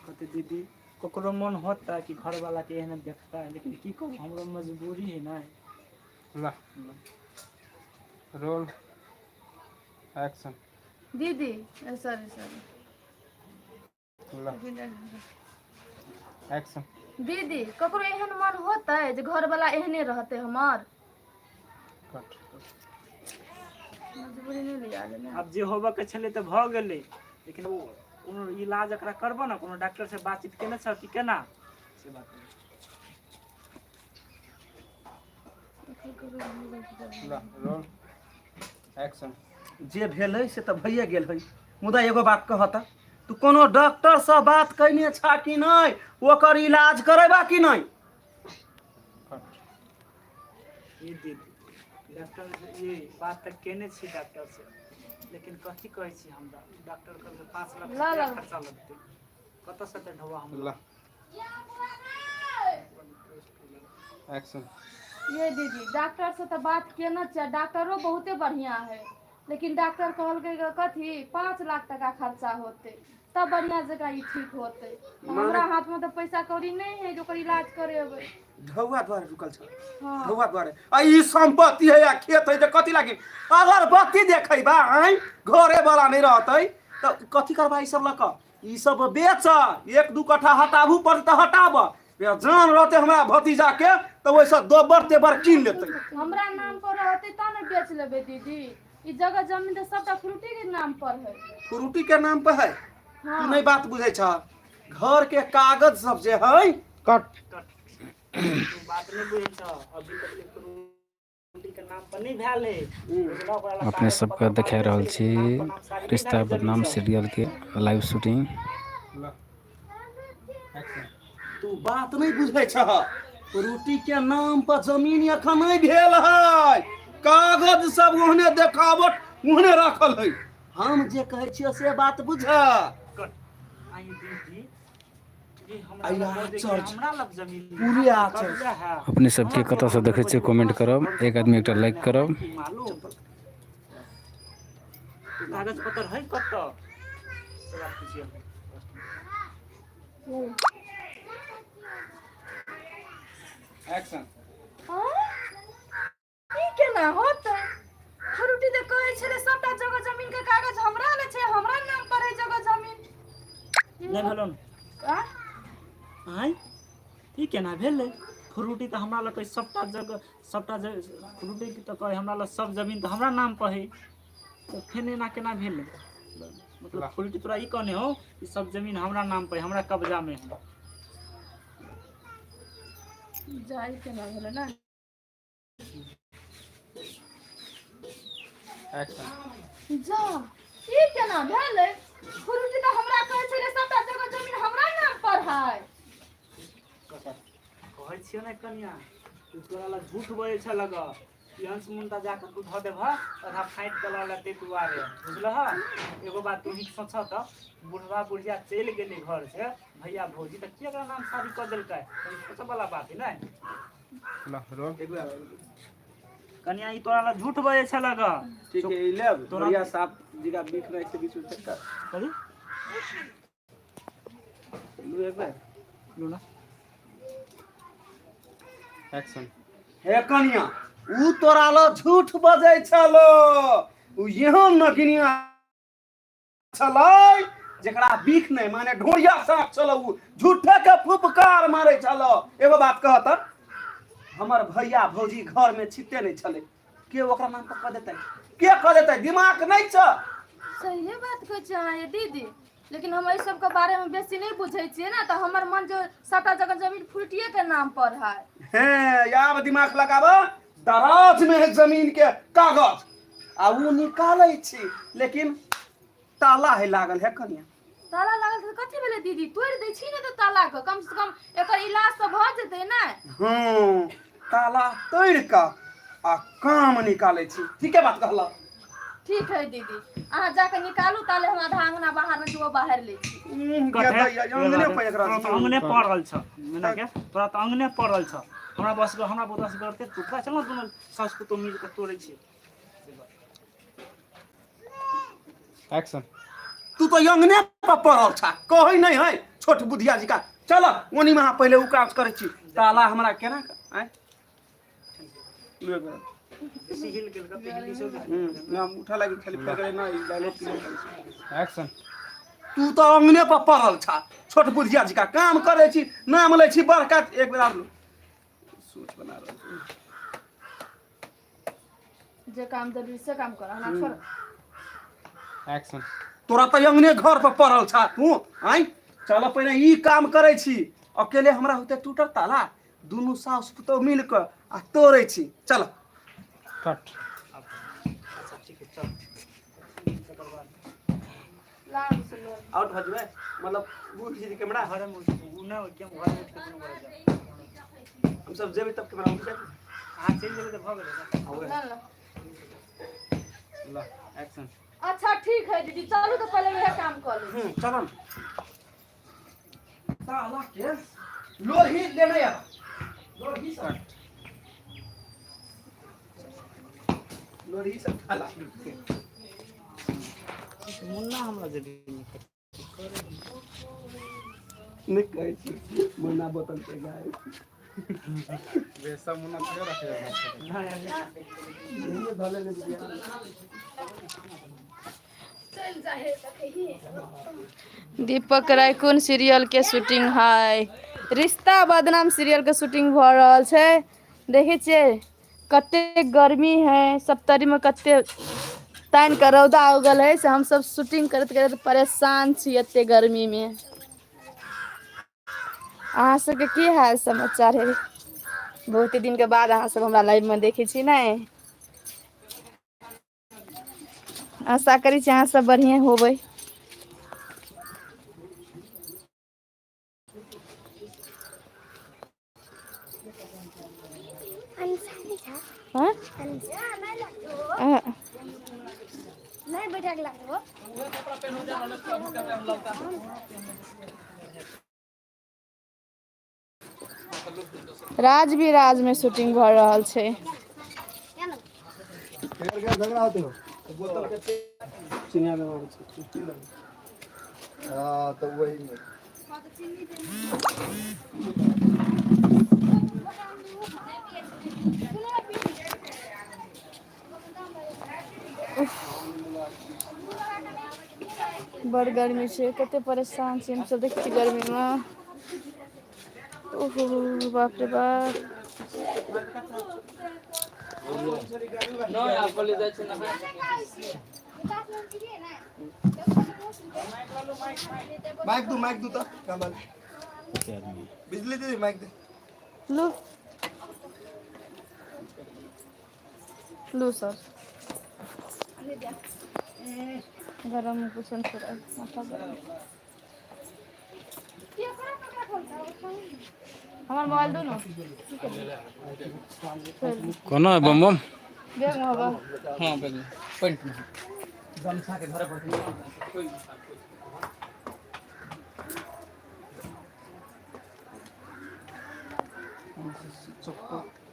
कहते दीदी ककरो मन होता है कि घर वाला के एहन देखता है, लेकिन की कहूँ हमरो मजबूरी है ना। ला रोल एक्शन। दीदी सॉरी सॉरी ला एक्शन। दीदी ककरो एहन मन होता है जे घर वाला एहने रहते हमार कट। मजबूरी नहीं लिया लेना। अब जे होबे के छले तो भ गेलै, लेकिन वो कोनो इलाज एकरा करबो ना, कोनो डॉक्टर से बातचीत केने छ कि केना से बात ला रोल एक्शन। जे भेलै से तऽ भइए गेल है, मुदा एगो बात कहता, तू कोनो डॉक्टर से बात कैने छा कि नहीं, ओकर इलाज करेबा कि नहीं? ये दीदी डॉक्टर ये बात तक केने छी डॉक्टर से, लेकिन कथी कहै छी हमरा डॉक्टर के 5 लाख रुपया खर्चा लगतै, कत से त ढवा हम। ला एक्शन। ये दीदी डॉक्टर से तो बात केना चाहिए, डॉक्टरो बहुते बढ़िया है, लेकिन डॉक्टर कहलकै कथी 5 लाख टका खर्चा होते तब बढ़िया जगह ये ठीक होते। हमरा हाथ में तो पैसा कौड़ी नहीं है जो इलाज करेबे। ढौआ द्वारे रुकल छ। हाँ। ढौआ द्वारे आ ई संपत्ति है या खेत है जे कथी लागे, अगर बत्ती देखै बा आई घरे वाला नहीं रहतै त कथी करबा? ई सब लक ई सब बेच, 1-2 कट्ठा हटाबू पर त हटाब, जान रहते हमरा भतीजा के तो वैसा दोबर तेबर कीन लेते। हमरा नाम पर रहते त न बेच लेबे दीदी, ई जगह जमीन तो सबटा फ्रूटी के नाम पर है। फ्रूटी के नाम पे है? हाँ। तू नहीं बात बुझे छ, घर के कागज सब जे है कट। तू बात नहीं बुझै छ, अभी तक फ्रूटी के नाम पर नहीं भेल है। अपने सबके देखा रहल छी रिश्ता बदनाम सीरियल के लाइव शूटिंग। ला एक्शन। तू बात नहीं बुझे छ, फ्रूटी के नाम पर जमीन अखन नहीं भेल है, कागज सब ओहने देखावट ओहने रखल है। हम जे कहे छियै से बात बुझ। आई दीदी ये हमरा लग जमीन पूरे आचर है। अपने सबके कतऽ से देखै छियै कमेंट करब, एक आदमी एकटा लाइक करब। कागज पत्र है कतऽ से बात पूछिए। एक्शन। ई केना होतै? फ्रूटी तो कहै छले सबटा जगह जमीन के कागज हमरा ले छै, हमरा नाम पर है जगह जमीन। नहीं भेलो आ आई ठीक है ना भेले, फ्रूटी तो हमरा लग सबटा जगह फ्रूटी की तो कहे हमरा लग सब जमीन तो हमरा नाम पर है, तो फिर एना केना भेले? मतलब फ्रूटी तोरा ई कहने हो कि सब जमीन हमरा नाम पर है, हमरा कब्जा में है। जाई केना भेले ना? एक्शन। जा ई केना भेले? फ्रूटी तो हमरा कहै छले सबटा जगह जमीन हमरा नाम पर है। कहै छियो ने कनिया तू तोरा लग झूठ बोलै छ लग, यंस मुंडा जाके तू धऽ देबह आधा फाइट कला लते दुआरे, बुझलह? एगो बात तू ही सोच त, बुढ़वा बुढ़िया चल गेले घर से, भैया भौजी त केकरा नाम शादी कर देलकै, सोच वाला बात है ना। ला रोल। कनिया ई तोरा लग झूठ बोलै छ लग। ठीक है ई लेब बढ़िया साफ जगह बीख रहे से बीच में चक्कर करी लू एक बार लू ना। एक्शन। हे कनिया ऊ तोरा ल झूठ बजै छलो, ऊ यहाँ नगिनिया छलै जेकरा बीख नहीं माने ढोरिया साफ छलो, ऊ झूठे के फुफकार मारे छलो। एगो बात कहत, हमर भैया भौजी घर में छिते नहीं छले, के ओकरा नाम पर कह देतै? के कह देतै? दिमाग नहीं छ? सही बात कहै छै दीदी, लेकिन हम इस सब के बारे में बेसी नहीं बुझै छियै ना, तो हमर मन जो सबटा जगह जमीन फ्रूटिये के नाम पर है। हैं यार दिमाग लगाब, दराज में है जमीन के कागज आ वो निकालै छी, लेकिन ताला है लागल है कनिया। ताला लागल त कथी भेले दीदी? तोड़ दै छी ने तो ताला के, कम से कम एकर इलाज तो भ जेतै ना। ताला तोड़ के आ काम निकालै छी। ठीक है बात कहला। ठीक है दीदी, अहाँ जाके निकालू, ताले हम आधा अंगना बाहर में जो बाहर ले छी। अंगने पड़ल छ मैंने के, तोरा तो अंगने पड़ल छ, हमरा बस करते तू चल ना, दोनों सास को तो मिल के तोड़े छी। एक्शन तू तो अंगने पर पड़ल छा कही नहीं है छोट बुधिया जी का चल ओनी में पहले उ काज करे छी ताला हमरा केना आय ले गए बेसी हिल गेल कते हिली से नाम उठा लगी खाली पकड़े ना डायलॉग एक्शन तू तो अंगने पर पड़ल छा छोट बुधिया जी का काम करे छी नाम ले छी बड़का एक बेर आर सोच बना रहल छी जे काम जरूरी से काम कर हमरा छोड़ एक्शन तोरा तो अंगने घर पर पड़ल छा तू आई चल पहले ई काम करे छी अकेले हमरा होते टूटल ताला दुनू सास पुतौ मिल के आ तोड़े छी चल कट अच्छा ठीक है चल लाल से लो आउट हो जबे मतलब बूढ़ जी कैमरा घरे में उना के घर में के दुनु करे जा हम सब जेबे तब कैमरा उठ जाए हां चल जेबे तो भ गेल ना ना ला एक्शन अच्छा ठीक है दीदी चलो तो पहले यह काम कर लो चलो ताला के लोही लेने आ लोही सब लोही सब ताला मुन्ना हमरा जदी नहीं कहै छी मुन्ना बोतल पे गाय वैसा मुन्ना क्यों रखे हां यार ये धले ले दिया दीपक रायकुन सीरियल के शूटिंग है रिश्ता बदनाम सीरियल के शूटिंग भ रहल छै देखे छियै कते गर्मी है 70 में कते तान के रौदा उगल है से हम सब शूटिंग करते करते परेशान छी एते गर्मी में अहाँ सबके की हाल समाचार है बहुत दिन के बाद अहाँ सब हमरा लाइव में देखे छी नै आशा करी छी अहाँ सब बढ़िया होबै हाँ? नहीं बैठा के लागो राज भी राज में शूटिंग भ रहल छै झगड़ा होते हो बोतल के चिनिया में मार छी हां तो वही में बड़ गर्मी छै कते परेशान छी हम सब देखै छी गर्मी में ओहो बाप रे बाप माइक दू तो कमल बिजली दे माइक दे लो लो सर गरम कुशन थोड़ा माथा गरम हमार मोबाइल दो ना कोनो है बम बम बैग में होगा हाँ बैग पॉइंट में गमछा के घरे पर चप्पल